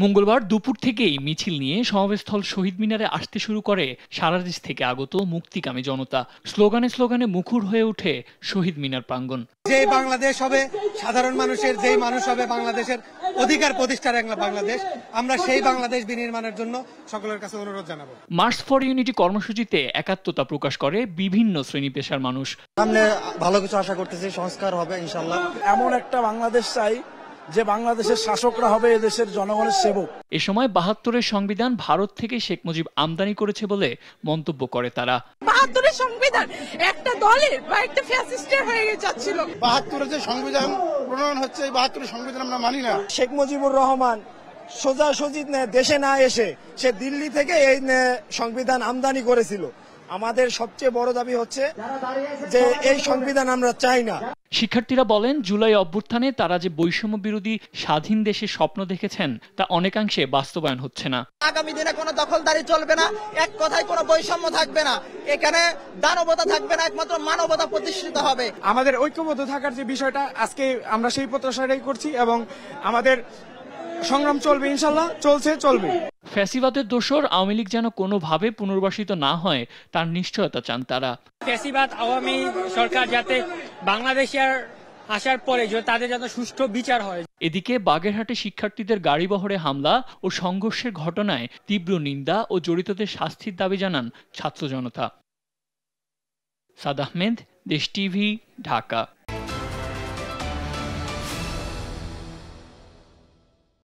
মঙ্গলবার দুপুর থেকেই মিছিল নিয়ে সমাবেশস্থল শহীদ মিনারে আসতে শুরু করে সারা দেশ থেকে আগত মুক্তিকামী জনতা। স্লোগানে স্লোগানে মুখর হয়ে ওঠে শহীদ মিনার প্রাঙ্গণ। যে বাংলাদেশ হবে সাধারণ মানুষের, যেই মানুষ হবে বাংলাদেশের অধিকার প্রতিষ্ঠার বাংলাদেশ, আমরা সেই বাংলাদেশ বিনির্মাণের জন্য সকলের কাছে অনুরোধ জানাবো। মার্চ ফর ইউনিটি কর্মসূচিতে একাত্মতা প্রকাশ করে বিভিন্ন শ্রেণী পেশার মানুষ। সামনে ভালো কিছু আশা করতেছি, সংস্কার হবে ইনশাল্লাহ। এমন একটা বাংলাদেশ চাই যে বাংলাদেশের শাসকরা হবে এদেশের জনগণের সেবক। এ সময় ৭২-এর সংবিধান ভারত থেকে শেখ মুজিব আমদানি করেছে বলে মন্তব্য করে তারা। ৭২-এর সংবিধান একটা দলের বা একটা ফ্যাসিস্টের হয়ে যাচ্ছিল। ৭২-এর যে সংবিধান প্রণয়ন হচ্ছে, এই ৭২-এর সংবিধান আমরা মানি না। শেখ মুজিবুর রহমান সোজাসুজি দেশে না এসে সে দিল্লি থেকে এই সংবিধান আমদানি করেছিল। আমাদের সবচেয়ে বড় দাবি হচ্ছে যে এই সংবিধান আমরা চাই না। শিক্ষার্থীরা বলেন, জুলাই অভ্যুত্থানে তারা যে বৈষম্য বিরোধী স্বাধীন দেশের স্বপ্ন দেখেছেন তা অনেকাংশে বাস্তবায়ন হচ্ছে না। আগামী দিনে কোনো দখলদারি চলবে না, এক কথায় কোনো বৈষম্য থাকবে না, এখানে দানবতা থাকবে না, একমাত্র মানবতা প্রতিষ্ঠিত হবে। আমাদের ঐক্যবদ্ধ থাকার যে বিষয়টা আজকে আমরা সেই প্রত্যাশাটাই করছি এবং আমাদের সংগ্রাম চলবে, ইনশাল্লাহ চলবে। ফ্যাসিবাদের দোসর আওয়ামী লীগ যেন কোনোভাবে পুনর্বাসিত না হয় তার নিশ্চয়তা চান তারা। ফ্যাসিবাদ আওয়ামী সরকার যাতে বাংলাদেশের আসার পরে তাদের যাতে সুষ্ঠু বিচার হয়। এদিকে বাগেরহাটে শিক্ষার্থীদের গাড়িবহরে হামলা ও সংঘর্ষের ঘটনায় তীব্র নিন্দা ও জড়িতদের শাস্তির দাবি জানান ছাত্র জনতা। সাদ আহমেদ, দেশ টিভি, ঢাকা।